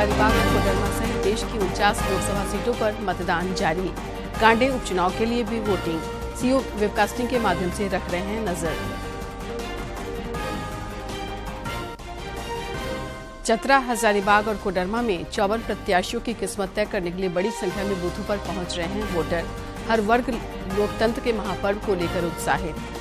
हजारीबाग और कोडरमा सहित देश की 49 लोकसभा सीटों पर मतदान जारी। कांडे उपचुनाव के लिए भी वोटिंग सीओ वेबकास्टिंग के माध्यम से रख रहे हैं नजर। चतरा, हजारीबाग और कोडरमा में 54 प्रत्याशियों की किस्मत तय करने के लिए बड़ी संख्या में बूथों पर पहुंच रहे हैं वोटर। हर वर्ग लोकतंत्र के महापर्व को लेकर उत्साहित।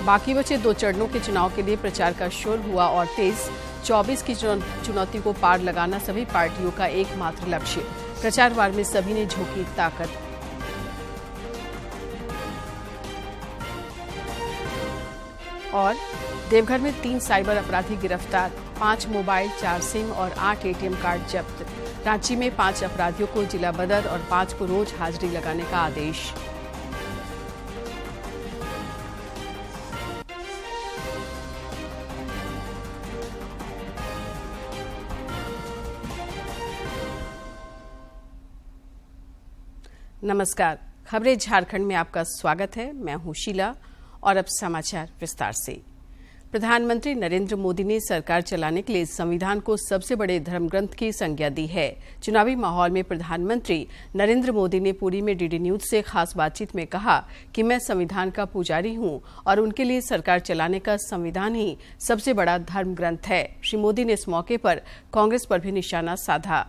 बाकी बचे 2 चरणों के चुनाव के लिए प्रचार का शोर हुआ और तेज। 24 की चुनौती को पार लगाना सभी पार्टियों का एकमात्र लक्ष्य। प्रचार वार में सभी ने झोंकी ताकत। और देवघर में 3 साइबर अपराधी गिरफ्तार, 5 मोबाइल, 4 सिम और 8 एटीएम कार्ड जब्त। रांची में 5 अपराधियों को जिला बदर और 5 को रोज हाजिरी लगाने का आदेश। नमस्कार, खबरें झारखंड में आपका स्वागत है। मैं हूं शीला और अब समाचार विस्तार से। प्रधानमंत्री नरेंद्र मोदी ने सरकार चलाने के लिए संविधान को सबसे बड़े धर्मग्रंथ की संज्ञा दी है। चुनावी माहौल में प्रधानमंत्री नरेंद्र मोदी ने पुरी में डीडी न्यूज से खास बातचीत में कहा कि मैं संविधान का पुजारी हूं और उनके लिए सरकार चलाने का संविधान ही सबसे बड़ा धर्मग्रंथ है। श्री मोदी ने इस मौके पर कांग्रेस पर भी निशाना साधा।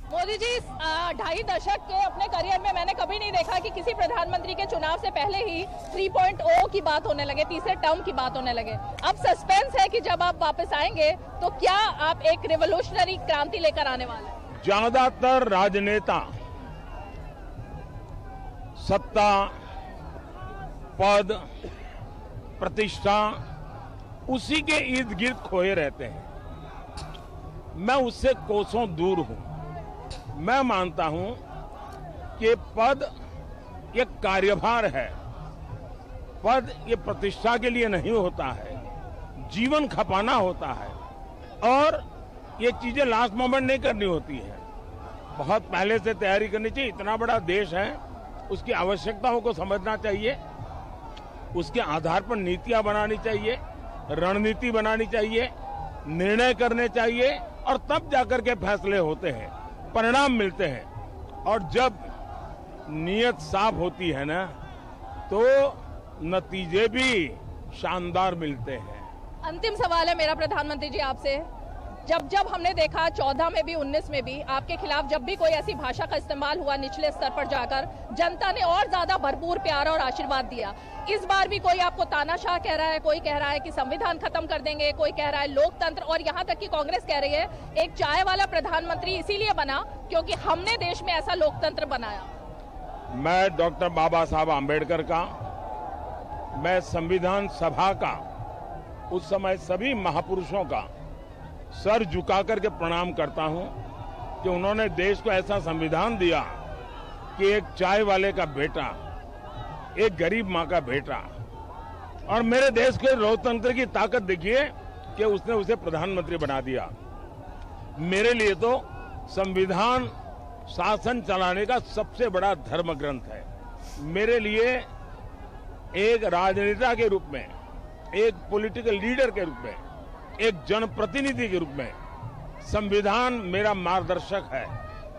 मोदी जी 2.5 दशक के अपने करियर में मैंने कभी नहीं देखा कि किसी प्रधानमंत्री के चुनाव से पहले ही 3.0 की बात होने लगे, तीसरे टर्म की बात होने लगे। अब सस्पेंस है कि जब आप वापस आएंगे तो क्या आप एक रिवोल्यूशनरी क्रांति लेकर आने वाले हैं? ज्यादातर राजनेता सत्ता, पद, प्रतिष्ठा उसी के इर्द गिर्द खोए रहते हैं। मैं उससे कोसों दूर हूं। मैं मानता हूं कि पद एक कार्यभार है। पद ये प्रतिष्ठा के लिए नहीं होता है, जीवन खपाना होता है और ये चीजें लास्ट मोमेंट नहीं करनी होती है। बहुत पहले से तैयारी करनी चाहिए। इतना बड़ा देश है, उसकी आवश्यकताओं को समझना चाहिए, उसके आधार पर नीतियां बनानी चाहिए, रणनीति बनानी चाहिए, निर्णय करने चाहिए और तब जाकर के फैसले होते हैं, परिणाम मिलते हैं। और जब नीयत साफ होती है ना तो नतीजे भी शानदार मिलते हैं। अंतिम सवाल है मेरा प्रधानमंत्री जी आपसे। जब हमने देखा 14 में भी 19 में भी आपके खिलाफ जब भी कोई ऐसी भाषा का इस्तेमाल हुआ निचले स्तर पर जाकर, जनता ने और ज्यादा भरपूर प्यार और आशीर्वाद दिया। इस बार भी कोई आपको तानाशाह कह रहा है, कोई कह रहा है कि संविधान खत्म कर देंगे, कोई कह रहा है लोकतंत्र, और यहाँ तक कि कांग्रेस कह रही है एक चाय वाला प्रधानमंत्री इसीलिए बना क्योंकि हमने देश में ऐसा लोकतंत्र बनाया। मैं डॉक्टर बाबा साहब आम्बेडकर का, मैं संविधान सभा का, उस समय सभी महापुरुषों का सर झुका करके प्रणाम करता हूं कि उन्होंने देश को ऐसा संविधान दिया कि एक चाय वाले का बेटा, एक गरीब मां का बेटा, और मेरे देश के लोकतंत्र की ताकत देखिए कि उसने उसे प्रधानमंत्री बना दिया। मेरे लिए तो संविधान शासन चलाने का सबसे बड़ा धर्म ग्रंथ है। मेरे लिए एक राजनेता के रूप में, एक पॉलिटिकल लीडर के रूप में, एक जनप्रतिनिधि के रूप में संविधान मेरा मार्गदर्शक है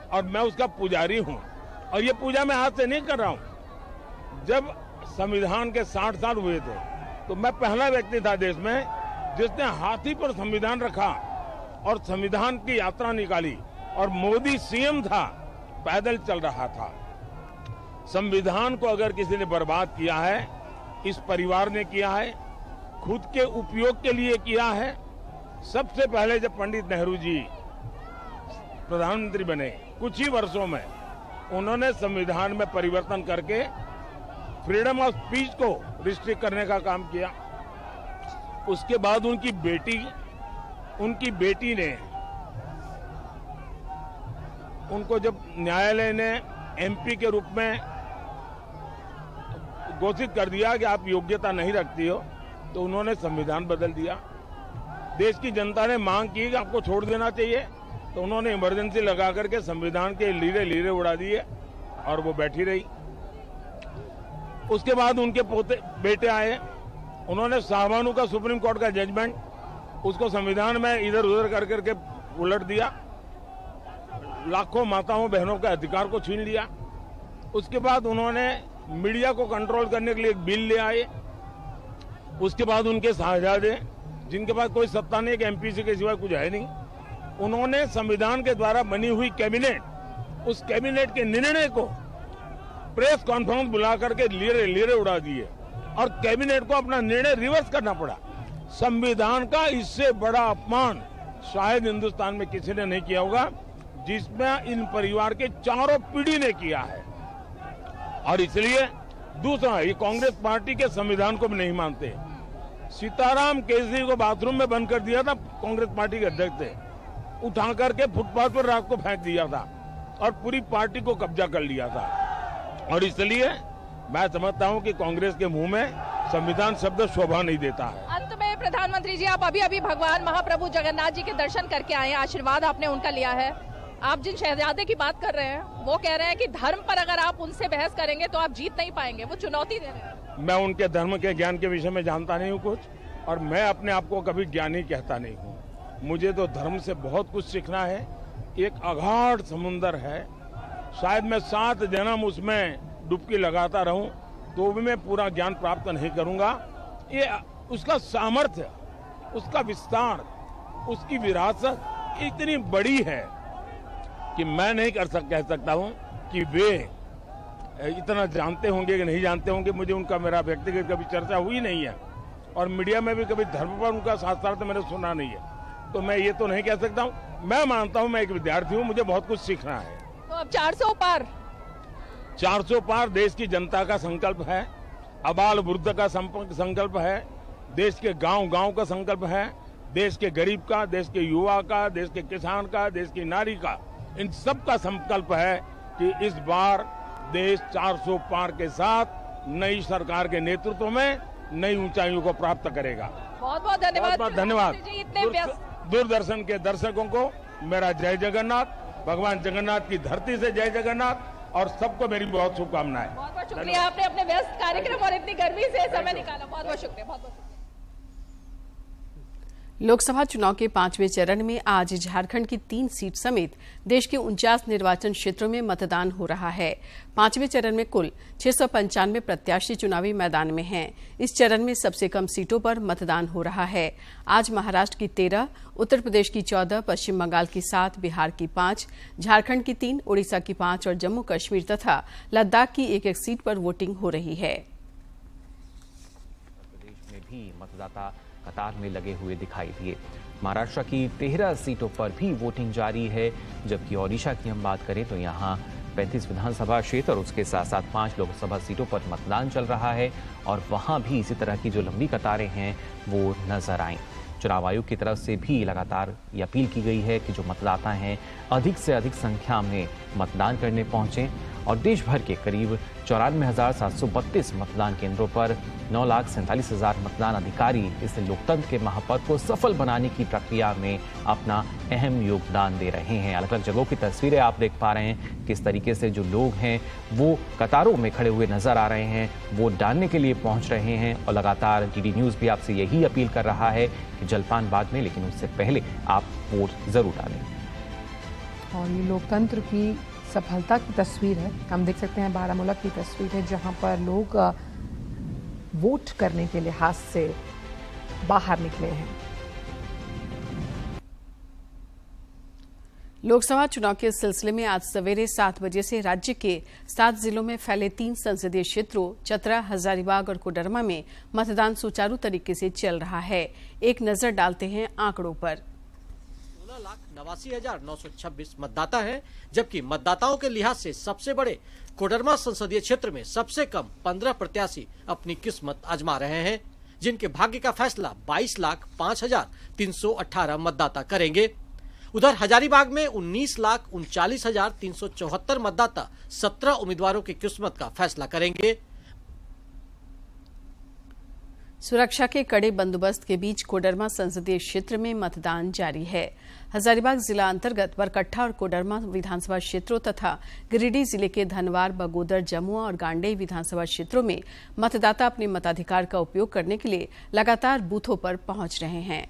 और मैं उसका पुजारी हूं। और ये पूजा मैं आज से नहीं कर रहा हूं। जब संविधान के 60 साल हुए थे तो मैं पहला व्यक्ति था देश में जिसने हाथी पर संविधान रखा और संविधान की यात्रा निकाली, और मोदी सीएम था, पैदल चल रहा था। संविधान को अगर किसी ने बर्बाद किया है, इस परिवार ने किया है, खुद के उपयोग के लिए किया है। सबसे पहले जब पंडित नेहरू जी प्रधानमंत्री बने, कुछ ही वर्षों में उन्होंने संविधान में परिवर्तन करके फ्रीडम ऑफ स्पीच को रिस्ट्रिक्ट करने का काम किया। उसके बाद उनकी बेटी ने उनको जब न्यायालय ने एमपी के रूप में घोषित कर दिया कि आप योग्यता नहीं रखती हो, तो उन्होंने संविधान बदल दिया। देश की जनता ने मांग की कि आपको छोड़ देना चाहिए, तो उन्होंने इमरजेंसी लगा करके संविधान के लीरे लीरे उड़ा दिए और वो बैठी रही। उसके बाद उनके बेटे आए, उन्होंने शाहबानू का सुप्रीम कोर्ट का जजमेंट उसको संविधान में इधर उधर कर करके उलट दिया, लाखों माताओं बहनों के अधिकार को छीन लिया। उसके बाद उन्होंने मीडिया को कंट्रोल करने के लिए एक बिल ले आए। उसके बाद उनके साहबजादे, जिनके पास कोई सत्ता नहीं, एमपीसी के सिवाय कुछ है नहीं, उन्होंने संविधान के द्वारा बनी हुई कैबिनेट, उस कैबिनेट के निर्णय को प्रेस कॉन्फ्रेंस बुला करके लीरे उड़ा दिए और कैबिनेट को अपना निर्णय रिवर्स करना पड़ा। संविधान का इससे बड़ा अपमान शायद हिंदुस्तान में किसी ने नहीं किया होगा, जिसमें इन परिवार के चारों पीढ़ी ने किया है। और इसलिए दूसरा, ये कांग्रेस पार्टी के संविधान को भी नहीं मानते। सीताराम केसरी को बाथरूम में बंद कर दिया था कांग्रेस पार्टी के अध्यक्ष थे, उठा करके फुटपाथ पर रात को फेंक दिया था और पूरी पार्टी को कब्जा कर लिया था। और इसलिए मैं समझता हूं कि कांग्रेस के मुंह में संविधान शब्द शोभा नहीं देता है। अंत में प्रधानमंत्री जी, आप अभी भगवान महाप्रभु जगन्नाथ जी के दर्शन करके आए, आशीर्वाद आपने उनका लिया है। आप जिन शहजादे की बात कर रहे हैं, वो कह रहे हैं कि धर्म पर अगर आप उनसे बहस करेंगे तो आप जीत नहीं पाएंगे, वो चुनौती दे रहे हैं। मैं उनके धर्म के ज्ञान के विषय में जानता नहीं हूँ कुछ, और मैं अपने आप को कभी ज्ञानी कहता नहीं हूँ। मुझे तो धर्म से बहुत कुछ सीखना है। एक अगाध समुंदर है, शायद मैं 7 जन्म उसमें डुबकी लगाता रहूं तो भी मैं पूरा ज्ञान प्राप्त नहीं करूंगा। ये उसका सामर्थ्य, उसका विस्तार, उसकी विरासत इतनी बड़ी है कि मैं नहीं कह सकता हूं कि वे इतना जानते होंगे कि नहीं जानते होंगे। मुझे उनका, मेरा व्यक्तिगत कभी चर्चा हुई नहीं है और मीडिया में भी कभी धर्म पर उनका शास्त्रार्थ मैंने सुना नहीं है, तो मैं ये तो नहीं कह सकता हूं। मैं मानता हूं मैं एक विद्यार्थी हूं, मुझे बहुत कुछ सीखना है। तो अब 400 पार देश की जनता का संकल्प है, अबाल वृद्ध का संकल्प है, देश के गांव का संकल्प है, देश के गरीब का, देश के युवा का, देश के किसान का, देश की नारी का, इन सब का संकल्प है कि इस बार देश 400 पार के साथ नई सरकार के नेतृत्व में नई ऊंचाइयों को प्राप्त करेगा। बहुत बहुत धन्यवाद। बहुत धन्यवाद। दूरदर्शन के दर्शकों को मेरा जय जगन्नाथ, भगवान जगन्नाथ की धरती से जय जगन्नाथ, और सबको मेरी बहुत शुभकामनाएं। बहुत बहुत शुक्रिया, आपने अपने व्यस्त कार्यक्रम और इतनी गर्मी से समय निकाला, बहुत बहुत शुक्रिया। बहुत बहुत लोकसभा चुनाव के 5वें चरण में आज झारखंड की 3 सीट समेत देश के 49 निर्वाचन क्षेत्रों में मतदान हो रहा है। 5वें चरण में कुल 695 प्रत्याशी चुनावी मैदान में हैं। इस चरण में सबसे कम सीटों पर मतदान हो रहा है। आज महाराष्ट्र की 13, उत्तर प्रदेश की 14, पश्चिम बंगाल की 7, बिहार की 5, झारखंड की 3, ओडिशा की 5 और जम्मू कश्मीर तथा लद्दाख की 1-1 सीट पर वोटिंग हो रही है। प्रदेश में भी मतदाता कतार में लगे हुए दिखाई दिए। महाराष्ट्र की 13 सीटों पर भी वोटिंग जारी है, जबकि ओडिशा की हम बात करें तो यहां 35 विधानसभा क्षेत्र और उसके साथ साथ 5 लोकसभा सीटों पर मतदान चल रहा है और वहां भी इसी तरह की जो लंबी कतारें हैं वो नजर आई। चुनाव आयोग की तरफ से भी लगातार ये अपील की गई है कि जो मतदाता हैं अधिक से अधिक संख्या में मतदान करने पहुंचें और देश भर के करीब 94,732 मतदान केंद्रों पर 9,47,000 मतदान अधिकारी इस लोकतंत्र के महापर्व को सफल बनाने की प्रक्रिया में अपना अहम योगदान दे रहे हैं। अलग अलग जगहों की तस्वीरें आप देख पा रहे हैं, किस तरीके से जो लोग हैं वो कतारों में खड़े हुए नजर आ रहे हैं, वोट डालने के लिए पहुंच रहे हैं। और लगातार डीडी न्यूज़ भी आपसे यही अपील कर रहा है कि जलपान बाद में, लेकिन उससे पहले आप वोट जरूर डालें। और ये लोकतंत्र की सफलता की तस्वीर है। हम देख सकते हैं बारामूला की तस्वीर है, जहां पर लोग वोट करने के लिहाज से बाहर निकले हैं। लोकसभा चुनाव के सिलसिले में आज सवेरे 7 बजे से राज्य के 7 जिलों में फैले 3 संसदीय क्षेत्रों चतरा, हजारीबाग और कोडरमा में मतदान सुचारू तरीके से चल रहा है। एक नजर डालते हैं आंकड़ों पर। 16,89,926 मतदाता हैं, जबकि मतदाताओं के लिहाज से सबसे बड़े कोडरमा संसदीय क्षेत्र में सबसे कम 15 प्रत्याशी अपनी किस्मत आजमा रहे हैं, जिनके भाग्य का फैसला 22,05,318 मतदाता करेंगे। उधर हजारीबाग में 19,39,374 मतदाता 17 उम्मीदवारों की किस्मत का फैसला करेंगे। सुरक्षा के कड़े बंदोबस्त के बीच कोडरमा संसदीय क्षेत्र में मतदान जारी है। हजारीबाग जिला अंतर्गत बरकट्ठा और कोडरमा विधानसभा क्षेत्रों तथा गिरिडीह जिले के धनवार, बगोदर, जमुआ और गांडेय विधानसभा क्षेत्रों में मतदाता अपने मताधिकार का उपयोग करने के लिए लगातार बूथों पर पहुंच रहे हैं।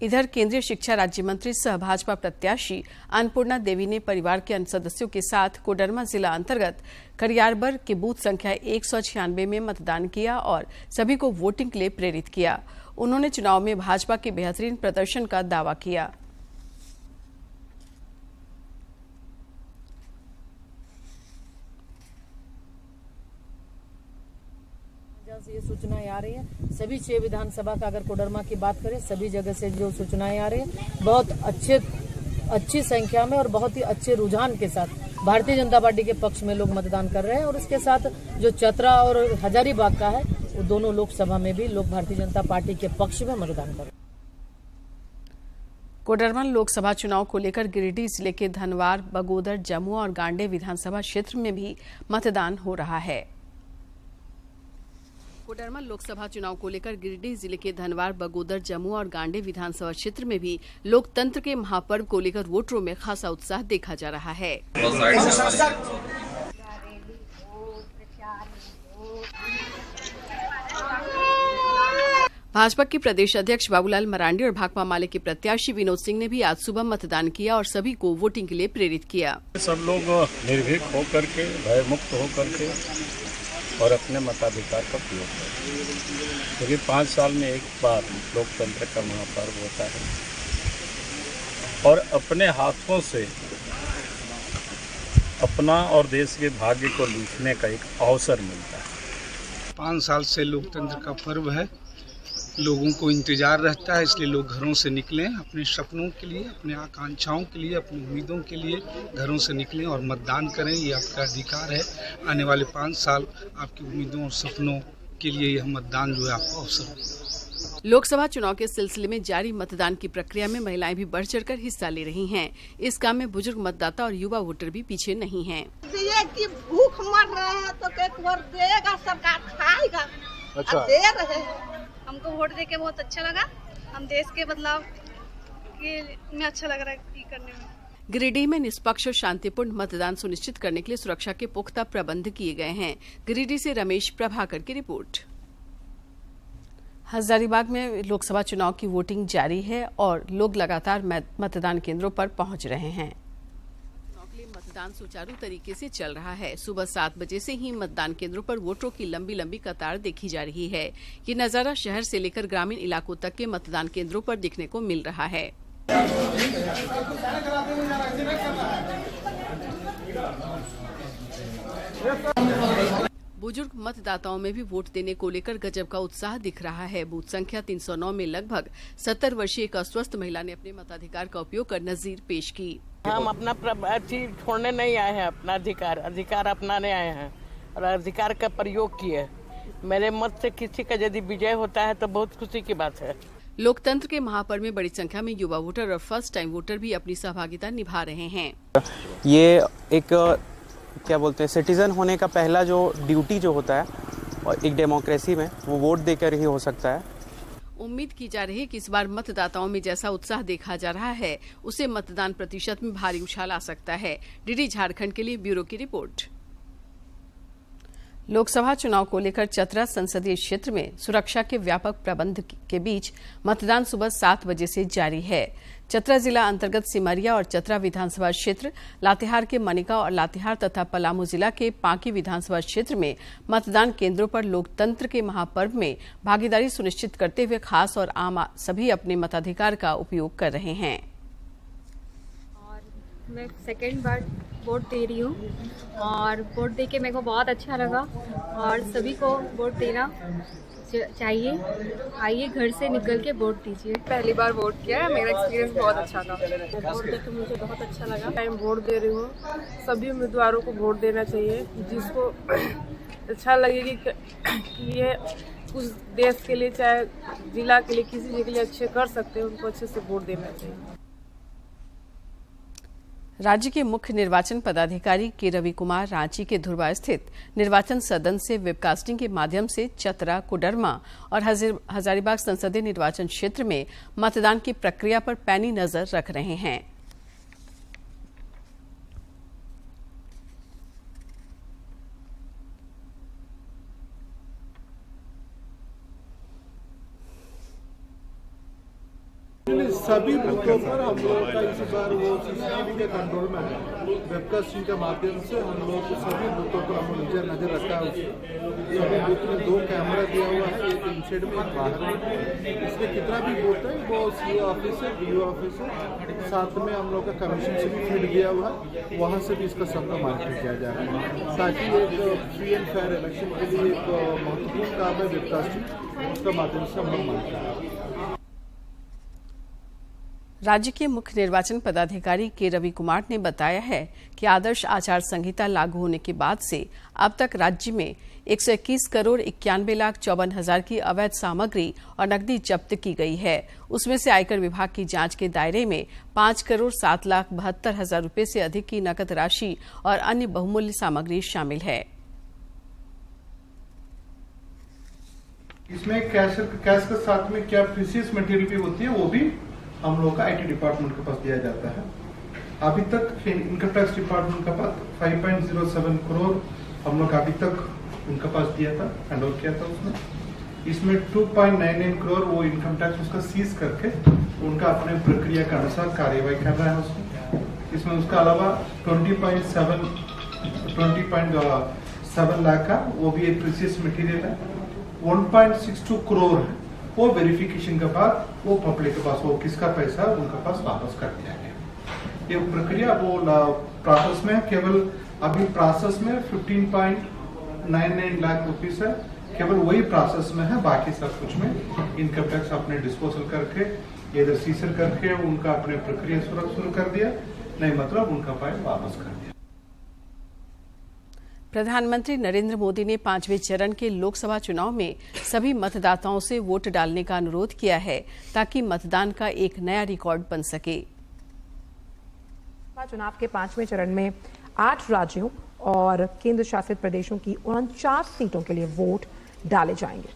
इधर केंद्रीय शिक्षा राज्य मंत्री सह भाजपा प्रत्याशी अन्नपूर्णा देवी ने परिवार के अन्य सदस्यों के साथ कोडरमा जिला अंतर्गत करियारबर के बूथ संख्या 196 में मतदान किया और सभी को वोटिंग के लिए प्रेरित किया। उन्होंने चुनाव में भाजपा के बेहतरीन प्रदर्शन का दावा किया। से ये सूचनाएं आ रही हैं, सभी 6 विधानसभा का अगर कोडरमा की बात करें, सभी जगह से जो सूचनाएं आ रही हैं, बहुत अच्छी संख्या में और बहुत ही अच्छे रुझान के साथ भारतीय जनता पार्टी के पक्ष में लोग मतदान कर रहे हैं। और इसके साथ जो चतरा और हजारीबाग का है, वो दोनों लोकसभा में भी लोग भारतीय जनता पार्टी के पक्ष में मतदान कर रहे हैं। कोडरमा लोकसभा चुनाव को लेकर गिरिडीह जिले के धनवार, बगोदर, जमुआ और गांडेय विधानसभा क्षेत्र में भी मतदान हो रहा है। कोडरमा लोकसभा चुनाव को लेकर गिरिडीह जिले के धनवार, बगोदर, जमुआ और गांडेय विधानसभा क्षेत्र में भी लोकतंत्र के महापर्व को लेकर वोटरों में खासा उत्साह देखा जा रहा है। भाजपा के प्रदेश अध्यक्ष बाबूलाल मरांडी और भाकपा माले के प्रत्याशी विनोद सिंह ने भी आज सुबह मतदान किया और सभी को वोटिंग के लिए प्रेरित किया। सब लोग निर्भीक होकर के, भय मुक्त होकर के और अपने मताधिकार का प्रयोग करें, क्योंकि 5 साल में एक बार लोकतंत्र का महापर्व होता है और अपने हाथों से अपना और देश के भाग्य को लिखने का एक अवसर मिलता है। 5 साल से लोकतंत्र का पर्व है, लोगों को इंतजार रहता है, इसलिए लोग घरों से निकलें, अपने सपनों के लिए, अपने आकांक्षाओं के लिए, अपनी उम्मीदों के लिए घरों से निकलें और मतदान करें। ये आपका अधिकार है। आने वाले 5 साल आपकी उम्मीदों और सपनों के लिए यह मतदान जो है आपको अवसर है। लोकसभा चुनाव के सिलसिले में जारी मतदान की प्रक्रिया में महिलाएं भी बढ़ चढ़कर हिस्सा ले रही हैं। इस काम में बुजुर्ग मतदाता और युवा वोटर भी पीछे नहीं हैं। की भूख मर रहे हैं तो एक बार देगा, सरकार खाएगा। अच्छा, दे रहे हैं। हमको वोट देके बहुत अच्छा लगा। हम देश के बदलाव में अच्छा लग रहा है करने में। गिरिडीह में निष्पक्ष और शांतिपूर्ण मतदान सुनिश्चित करने के लिए सुरक्षा के पुख्ता प्रबंध किए गए हैं। गिरिडीह से रमेश प्रभाकर की रिपोर्ट। हजारीबाग में लोकसभा चुनाव की वोटिंग जारी है और लोग लगातार मतदान केंद्रों पर पहुंच रहे हैं। मतदान सुचारू तरीके से चल रहा है। सुबह 7 बजे से ही मतदान केंद्रों पर वोटरों की लंबी लंबी कतार देखी जा रही है। ये नजारा शहर से लेकर ग्रामीण इलाकों तक के मतदान केंद्रों पर देखने को मिल रहा है। बुजुर्ग मतदाताओं में भी वोट देने को लेकर गजब का उत्साह दिख रहा है। बूथ संख्या 309 में लगभग 70 वर्षीय एक अस्वस्थ महिला ने अपने मताधिकार का उपयोग कर नजीर पेश की। हम अपना चीज छोड़ने नहीं आए हैं, अपना अधिकार अपनाने आए हैं और अधिकार का प्रयोग किए। मेरे मत से किसी का यदि विजय होता है तो बहुत खुशी की बात है। लोकतंत्र के महापर्व में बड़ी संख्या में युवा वोटर और फर्स्ट टाइम वोटर भी अपनी सहभागिता निभा रहे हैं। ये एक क्या बोलते हैं, सिटीजन होने का पहला जो ड्यूटी जो होता है और एक डेमोक्रेसी में, वो वोट देकर ही हो सकता है। उम्मीद की जा रही है कि इस बार मतदाताओं में जैसा उत्साह देखा जा रहा है, उसे मतदान प्रतिशत में भारी उछाल आ सकता है। डीडी झारखंड के लिए ब्यूरो की रिपोर्ट। लोकसभा चुनाव को लेकर चतरा संसदीय क्षेत्र में सुरक्षा के व्यापक प्रबंध के बीच मतदान सुबह 7 बजे से जारी है। चतरा जिला अंतर्गत सिमरिया और चतरा विधानसभा क्षेत्र, लातेहार के मनिका और लातेहार तथा पलामू जिला के पांकी विधानसभा क्षेत्र में मतदान केंद्रों पर लोकतंत्र के महापर्व में भागीदारी सुनिश्चित करते हुए खास और आम सभी अपने मताधिकार का उपयोग कर रहे हैं। और मैं सेकेंड बार वोट दे रही हूँ और वोट देके मेरे को बहुत अच्छा लगा और सभी को वोट देना चाहिए। आइए घर से निकल के वोट दीजिए। पहली बार वोट किया है, मेरा एक्सपीरियंस बहुत अच्छा था। वोट देके मुझे बहुत अच्छा लगा। टाइम वोट दे रही हूँ, सभी उम्मीदवारों को वोट देना चाहिए जिसको अच्छा लगे कि ये कुछ देश के लिए चाहे जिला के लिए किसी के लिए अच्छे कर सकते हैं उनको अच्छे से वोट देना चाहिए। राज्य के मुख्य निर्वाचन पदाधिकारी के रवि कुमार रांची के धुर्वा स्थित निर्वाचन सदन से वेबकास्टिंग के माध्यम से चतरा, कोडरमा और हजारीबाग संसदीय निर्वाचन क्षेत्र में मतदान की प्रक्रिया पर पैनी नजर रख रहे हैं। सभी बूथों पर हम लोगों का इस बार वो सीसीटीवी के कंट्रोल में है। वेबकास्टिंग के माध्यम से हम लोग सभी बूथों पर हम नजर रखा है। सभी बूथ में 2 कैमरा दिया हुआ है, एक इनसाइड में एक बाहर में। इसमें कितना भी बूथ है वो सीओ ऑफिस है, डीओ ऑफिस है, साथ में हम लोग का कमीशन से भी फीड दिया हुआ है, वहाँ से भी इसका सबका मार्केट किया जा रहा है ताकि एक फ्री एंड फेयर इलेक्शन के लिए एक महत्वपूर्ण काम है वेबकास्टिंग, उसका माध्यम से हम लोग मानते हैं। राज्य के मुख्य निर्वाचन पदाधिकारी के रवि कुमार ने बताया है कि आदर्श आचार संहिता लागू होने के बाद से अब तक राज्य में 121 करोड़ 91,54,000 की अवैध सामग्री और नकदी जब्त की गई है। उसमें से आयकर विभाग की जांच के दायरे में 5 करोड़ 7,72,000 रुपए से अधिक की नकद राशि और अन्य बहुमूल्य सामग्री शामिल है। इसमें कैश के साथ में क्या प्रीसियस मटेरियल भी होती है वो भी हम लोग का आईटी डिपार्टमेंट के पास दिया जाता है। अभी तक इनकम टैक्स डिपार्टमेंट के पास 5.07 करोड़ हम लोग अभी तक उनके पास दिया था, हैंड ओवर किया था उसने। इसमें 2.99 करोड़ वो इनकम टैक्स उसका सीज करके उनका अपने प्रक्रिया के अनुसार कार्यवाही कर रहा है उसमें। इसमें उसका अलावा 20.7 लाख का वो भी एक प्रीसियस मटेरियल है। 1.62 करोड़ है वो वेरिफिकेशन के बाद वो पब्लिक के पास वो किसका पैसा उनके पास वापस कर दिया गया। ये प्रक्रिया वो प्रोसेस में केवल अभी प्रोसेस में 15.99 लाख रुपीस है, केवल वही प्रोसेस में है। बाकी सब कुछ में इनकम टैक्स अपने डिस्पोजल करके इधर सीजर करके उनका अपने प्रक्रिया शुरू कर दिया, नहीं मतलब उनका पैसा वापस कर दिया। प्रधानमंत्री नरेंद्र मोदी ने 5वें चरण के लोकसभा चुनाव में सभी मतदाताओं से वोट डालने का अनुरोध किया है ताकि मतदान का एक नया रिकॉर्ड बन सके। चुनाव के 5वें चरण में 8 राज्यों और केंद्र शासित प्रदेशों की 49 सीटों के लिए वोट डाले जाएंगे।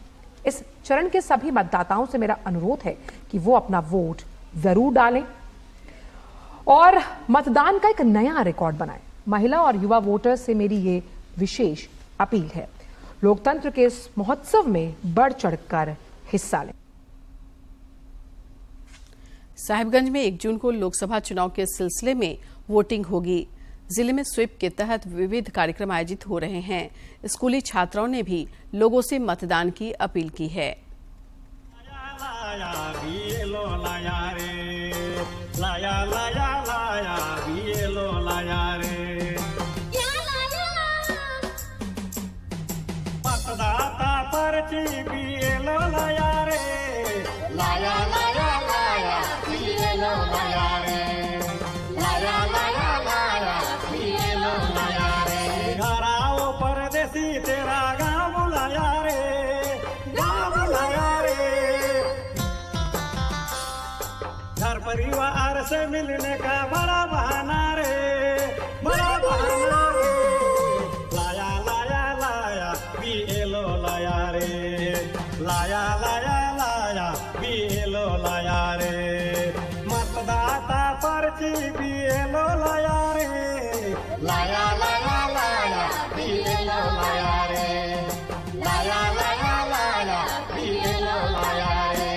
इस चरण के सभी मतदाताओं से मेरा अनुरोध है कि वो अपना वोट जरूर डालें और मतदान का एक नया रिकॉर्ड बनाएं। महिला और युवा वोटर्स से मेरी ये विशेष अपील है, लोकतंत्र के इस महोत्सव में बढ़ चढ़कर हिस्सा लें। साहिबगंज में 1 जून को लोकसभा चुनाव के सिलसिले में वोटिंग होगी। जिले में स्वीप के तहत विविध कार्यक्रम आयोजित हो रहे हैं। स्कूली छात्राओं ने भी लोगों से मतदान की अपील की है। मतदाता पर्ची बीएलओ लाया रे, लाया लाया लाया बीएलओ लाया रे, लाया लाया लाया बीएलओ लाया रे। घर आओ परदेसी तेरा गाँव बुलाया रे, गाँव बुलाया रे। घर परिवार से मिलने का बड़ा बहाना रे, बड़ा बहाना रे। लाया लाया लाया बीएलओ लाया रे, लाया लाया लाया बीएलओ लाया रे। मतदाता पर्ची बीएलओ लाया रे, लाया लाया लाया बीएलओ लाया रे, लाया लाया लाया बीएलओ लाया रे।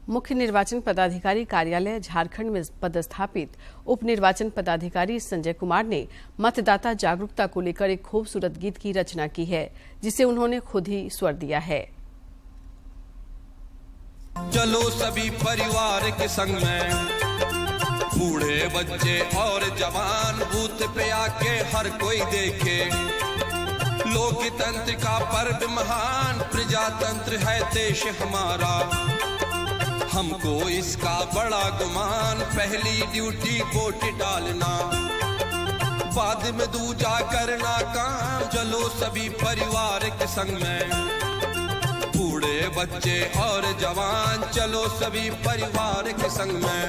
मुख्य निर्वाचन पदाधिकारी कार्यालय झारखंड में पदस्थापित उप निर्वाचन पदाधिकारी संजय कुमार ने मतदाता जागरूकता को लेकर एक खूबसूरत गीत की रचना की है, जिसे उन्होंने खुद ही स्वर दिया है। चलो सभी परिवार के संग में, बूढ़े बच्चे और जवान बूथ पे आके हर कोई देखे। लोकतंत्र का पर्व महान, प्रजातंत्र है देश हमारा। हमको इसका बड़ा गुमान, पहली ड्यूटी वोट डालना। बाद में दूजा करना काम, चलो सभी परिवार के संग में। बूढ़े बच्चे और जवान, चलो सभी परिवार के संग में।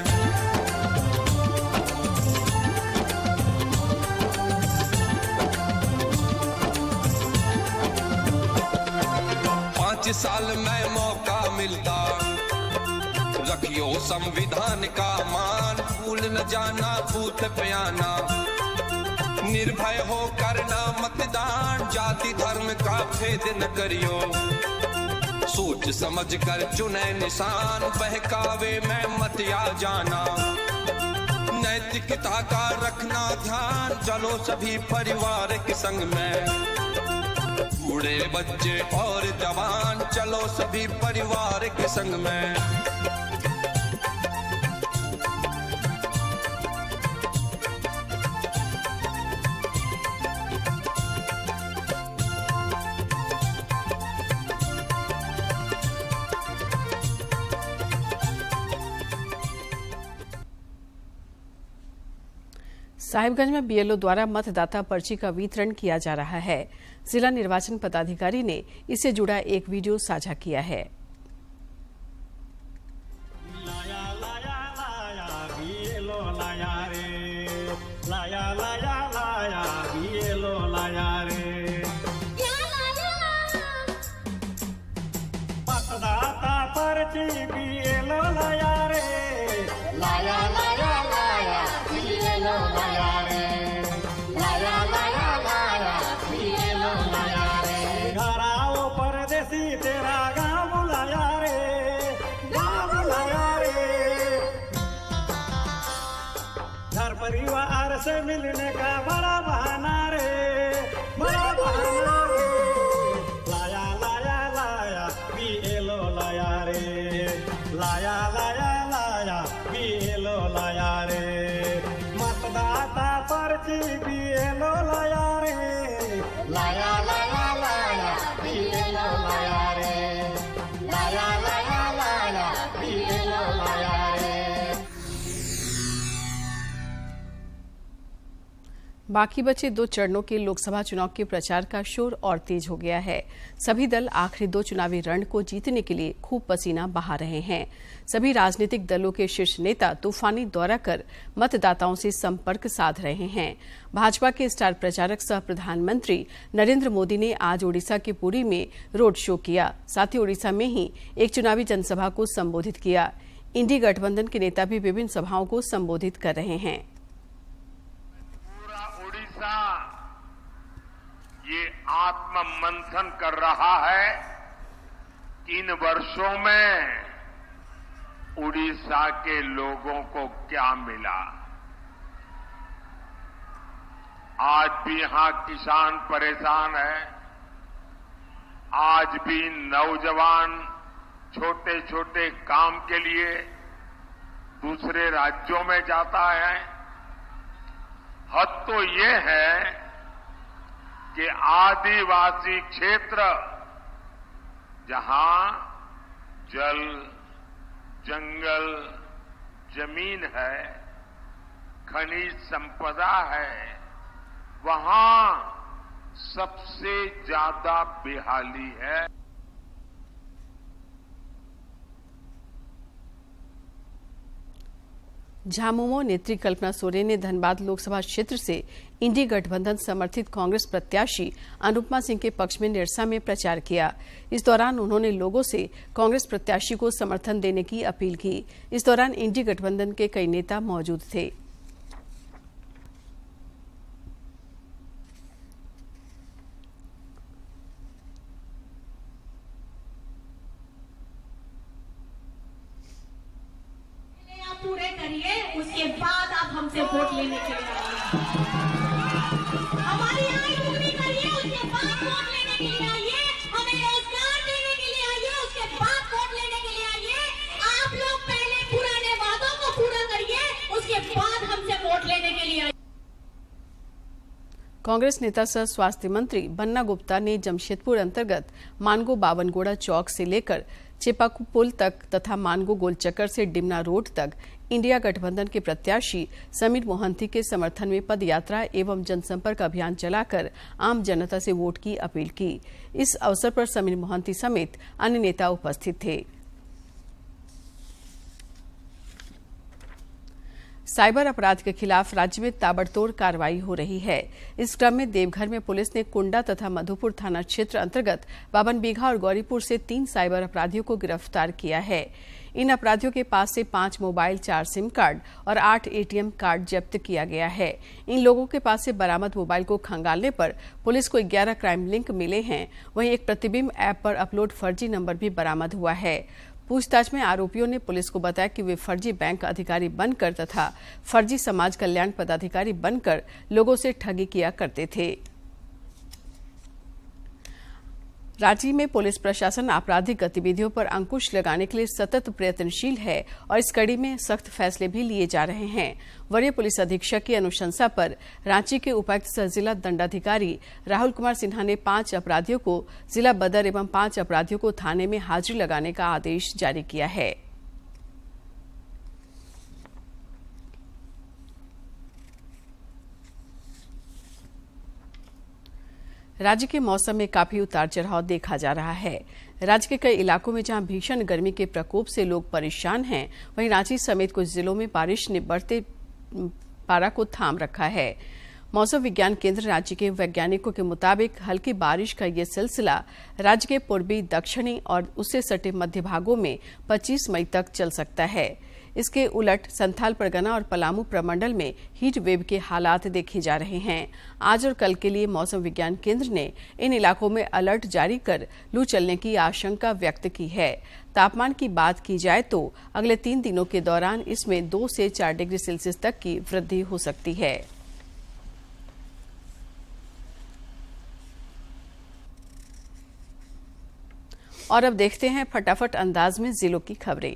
5 साल में मौका मिलता, रखियो संविधान का मान, भूल न जाना बूथ पे आना, निर्भय हो करना मतदान, जाति धर्म का भेद न करियो, सोच समझ कर चुने निशान, बहकावे में मत आ जाना, नैतिकता का रखना ध्यान, चलो सभी परिवार के संग में। बूढ़े बच्चे और जवान, चलो सभी परिवार के संग में। साहिबगंज में बीएलओ द्वारा मतदाता पर्ची का वितरण किया जा रहा है। जिला निर्वाचन पदाधिकारी ने इससे जुड़ा एक वीडियो साझा किया है। मतदाता पर्ची बीएलओ लाया रे, लाया लाया लाया बीएलओ लाया रे, लाया लाया लाया बीएलओ लाया रे। घर आओ परदेसी तेरा गाँव बुलाया रे, गाँव बुलाया रे। घर परिवार से मिलने का बड़ा बहाना रे, बड़ा बहाना रे। लाया लाया लाया बीएलओ लाया रे, लाया लाया लाया बीएलओ लाया रे। मतदाता पर्ची बीएलओ लाया रे, लाया लाया लाया बीएलओ लाया रे, लाया लाया लाया बीएलओ लाया रे। बाकी बचे 2 चरणों के लोकसभा चुनाव के प्रचार का शोर और तेज हो गया है। सभी दल आखिरी 2 चुनावी रण को जीतने के लिए खूब पसीना बहा रहे हैं। सभी राजनीतिक दलों के शीर्ष नेता तूफानी दौरा कर मतदाताओं से संपर्क साध रहे हैं। भाजपा के स्टार प्रचारक सह प्रधानमंत्री नरेंद्र मोदी ने आज ओडिशा के पुरी में रोड शो किया। साथ ही ओडिशा में ही एक चुनावी जनसभा को संबोधित किया। इंडी गठबंधन के नेता भी विभिन्न सभाओं को संबोधित कर रहे हैं। ये आत्म मंथन कर रहा है कि इन वर्षों में उड़ीसा के लोगों को क्या मिला। आज भी यहां किसान परेशान है, आज भी नौजवान छोटे छोटे काम के लिए दूसरे राज्यों में जाता है। हद तो ये है कि आदिवासी क्षेत्र जहां जल, जंगल, जमीन है, खनिज संपदा है, वहां सबसे ज्यादा बेहाली है। झामुमो नेत्री कल्पना सोरेन ने धनबाद लोकसभा क्षेत्र से इंडी गठबंधन समर्थित कांग्रेस प्रत्याशी अनुपमा सिंह के पक्ष में निरसा में प्रचार किया। इस दौरान उन्होंने लोगों से कांग्रेस प्रत्याशी को समर्थन देने की अपील की। इस दौरान इंडी गठबंधन के कई नेता मौजूद थे। पूरे करिए, उसके बाद आप हमसे वोट लेने के लिए आइए। हमारी आय पूरी करिए, उसके बाद वोट लेने के लिए आइए। हमें रोजगार देने के लिए आइए, उसके बाद वोट लेने के लिए आइए। आप लोग पहले पुराने वादों को पूरा करिए, उसके बाद हमसे वोट लेने के लिए आइए। कांग्रेस नेता सह स्वास्थ्य मंत्री बन्ना गुप्ता ने जमशेदपुर अंतर्गत मानगो बावनगोड़ा चौक से लेकर चेपाकू पुल तक तथा मानगो गोलचक्कर से डिमना रोड तक इंडिया गठबंधन के प्रत्याशी समीर मोहंती के समर्थन में पद यात्रा एवं जनसंपर्क अभियान चलाकर आम जनता से वोट की अपील की। इस अवसर पर समीर मोहंती समेत अन्य नेता उपस्थित थे। साइबर अपराध के खिलाफ राज्य में ताबड़तोड़ कार्रवाई हो रही है। इस क्रम में देवघर में पुलिस ने कुंडा तथा मधुपुर थाना क्षेत्र अंतर्गत 52 बीघा और गौरीपुर से 3 साइबर अपराधियों को गिरफ्तार किया है। इन अपराधियों के पास से 5 मोबाइल, 4 सिम कार्ड और 8 एटीएम कार्ड जब्त किया गया है। इन लोगों के पास से बरामद मोबाइल को खंगालने पर पुलिस को 11 क्राइम लिंक मिले हैं। वहीं एक प्रतिबिंब ऐप पर अपलोड फर्जी नंबर भी बरामद हुआ है। पूछताछ में आरोपियों ने पुलिस को बताया कि वे फर्जी बैंक अधिकारी बनकर तथा फर्जी समाज कल्याण पदाधिकारी बनकर लोगों से ठगी किया करते थे। राज्य में पुलिस प्रशासन आपराधिक गतिविधियों पर अंकुश लगाने के लिए सतत प्रयत्नशील है और इस कड़ी में सख्त फैसले भी लिए जा रहे हैं। वरीय पुलिस अधीक्षक की अनुशंसा पर रांची के उपायुक्त सह जिला दंडाधिकारी राहुल कुमार सिन्हा ने 5 अपराधियों को जिला बदर एवं 5 अपराधियों को थाने में हाजिरी लगाने का आदेश जारी किया है। राज्य के मौसम में काफी उतार चढ़ाव देखा जा रहा है। राज्य के कई इलाकों में जहां भीषण गर्मी के प्रकोप से लोग परेशान हैं, वहीं रांची समेत कुछ जिलों में बारिश ने बढ़ते पारा को थाम रखा है। मौसम विज्ञान केंद्र राज्य के वैज्ञानिकों के मुताबिक हल्की बारिश का ये सिलसिला राज्य के पूर्वी, दक्षिणी और उससे सटे मध्य भागों में 25 मई तक चल सकता है। इसके उलट संथाल परगना और पलामू प्रमंडल में हीट वेव के हालात देखे जा रहे हैं। आज और कल के लिए मौसम विज्ञान केंद्र ने इन इलाकों में अलर्ट जारी कर लू चलने की आशंका व्यक्त की है। तापमान की बात की जाए तो अगले 3 दिनों के दौरान इसमें 2 से 4 डिग्री सेल्सियस तक की वृद्धि हो सकती है। और अब देखते हैं फटाफट अंदाज में जिलों की खबरें।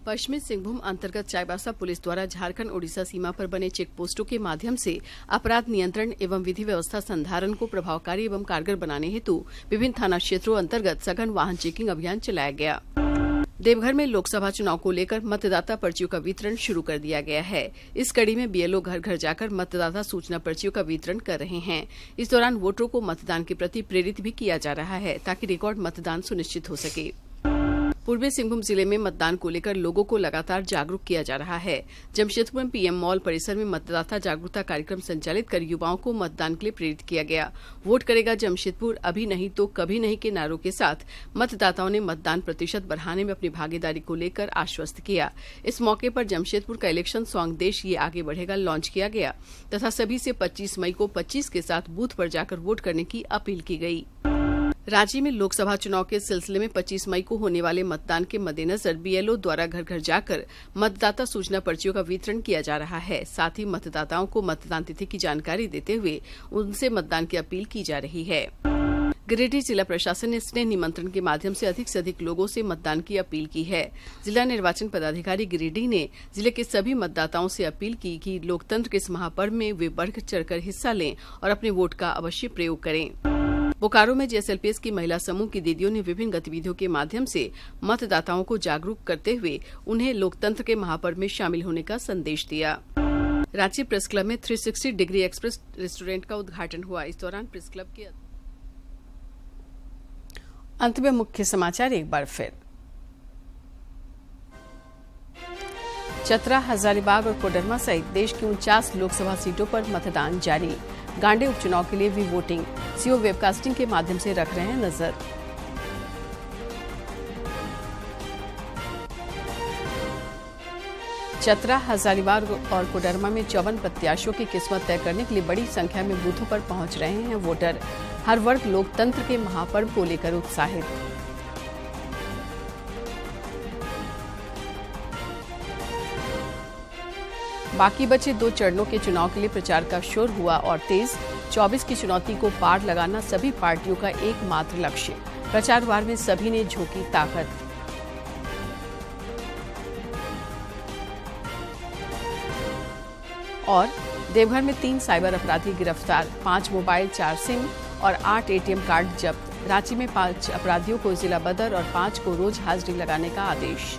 पश्चिमी सिंहभूम अंतर्गत चाईबासा पुलिस द्वारा झारखंड ओडिशा सीमा पर बने चेक पोस्टों के माध्यम से अपराध नियंत्रण एवं विधि व्यवस्था संधारण को प्रभावकारी एवं कारगर बनाने हेतु विभिन्न थाना क्षेत्रों अंतर्गत सघन वाहन चेकिंग अभियान चलाया गया। देवघर में लोकसभा चुनाव को लेकर मतदाता पर्चियों का वितरण शुरू कर दिया गया है। इस कड़ी में बीएलओ घर घर जाकर मतदाता सूचना पर्चियों का वितरण कर रहे हैं। इस दौरान वोटरों को मतदान के प्रति प्रेरित भी किया जा रहा है ताकि रिकॉर्ड मतदान सुनिश्चित हो सके। पूर्वी सिंहभूम जिले में मतदान को लेकर लोगों को लगातार जागरूक किया जा रहा है। जमशेदपुर में पीएम मॉल परिसर में मतदाता जागरूकता कार्यक्रम संचालित कर युवाओं को मतदान के लिए प्रेरित किया गया। वोट करेगा जमशेदपुर, अभी नहीं तो कभी नहीं के नारों के साथ मतदाताओं ने मतदान प्रतिशत बढ़ाने में अपनी भागीदारी को लेकर आश्वस्त किया। इस मौके पर जमशेदपुर का इलेक्शन सॉन्ग देश ये आगे बढ़ेगा लॉन्च किया गया तथा सभी से 25 मई को 25 के साथ बूथ पर जाकर वोट करने की अपील की गई। राज्य में लोकसभा चुनाव के सिलसिले में 25 मई को होने वाले मतदान के मद्देनजर बीएलओ द्वारा घर घर जाकर मतदाता सूचना पर्चियों का वितरण किया जा रहा है। साथ ही मतदाताओं को मतदान तिथि की जानकारी देते हुए उनसे मतदान की अपील की जा रही है। गिरिडीह जिला प्रशासन ने स्नेह निमंत्रण के माध्यम से अधिक लोगों से मतदान की अपील की है। जिला निर्वाचन पदाधिकारी गिरिडीह ने जिले के सभी मतदाताओं से अपील की कि लोकतंत्र के इस महापर्व में वे बढ़ चढ़कर हिस्सा लें और अपने वोट का अवश्य प्रयोग करें। बोकारो में जेएसएलपीएस की महिला समूह की दीदियों ने विभिन्न गतिविधियों के माध्यम से मतदाताओं को जागरूक करते हुए उन्हें लोकतंत्र के महापर्व में शामिल होने का संदेश दिया। रांची प्रेस क्लब में 360 डिग्री एक्सप्रेस रेस्टोरेंट का उद्घाटन हुआ। इस दौरान प्रेस क्लब के अंत में मुख्य समाचार एक बार फिर। चतरा, हजारीबाग और कोडरमा सहित देश की 49 लोकसभा सीटों पर मतदान जारी। गांडे उपचुनाव के लिए भी वोटिंग सीओ वेबकास्टिंग के माध्यम से रख रहे हैं नजर। चतरा, हजारीबाग और कोडरमा में 54 प्रत्याशियों की किस्मत तय करने के लिए बड़ी संख्या में बूथों पर पहुंच रहे हैं वोटर। हर वर्ग लोकतंत्र के महापर्व को लेकर उत्साहित। बाकी बचे 2 चरणों के चुनाव के लिए प्रचार का शोर हुआ और तेज। 24 की चुनौती को पार लगाना सभी पार्टियों का एकमात्र लक्ष्य। प्रचार वार में सभी ने झोंकी ताकत। और देवघर में 3 साइबर अपराधी गिरफ्तार, 5 मोबाइल, 4 सिम और 8 ATM कार्ड जब्त। रांची में 5 अपराधियों को जिला बदर और 5 को रोज हाजिरी लगाने का आदेश।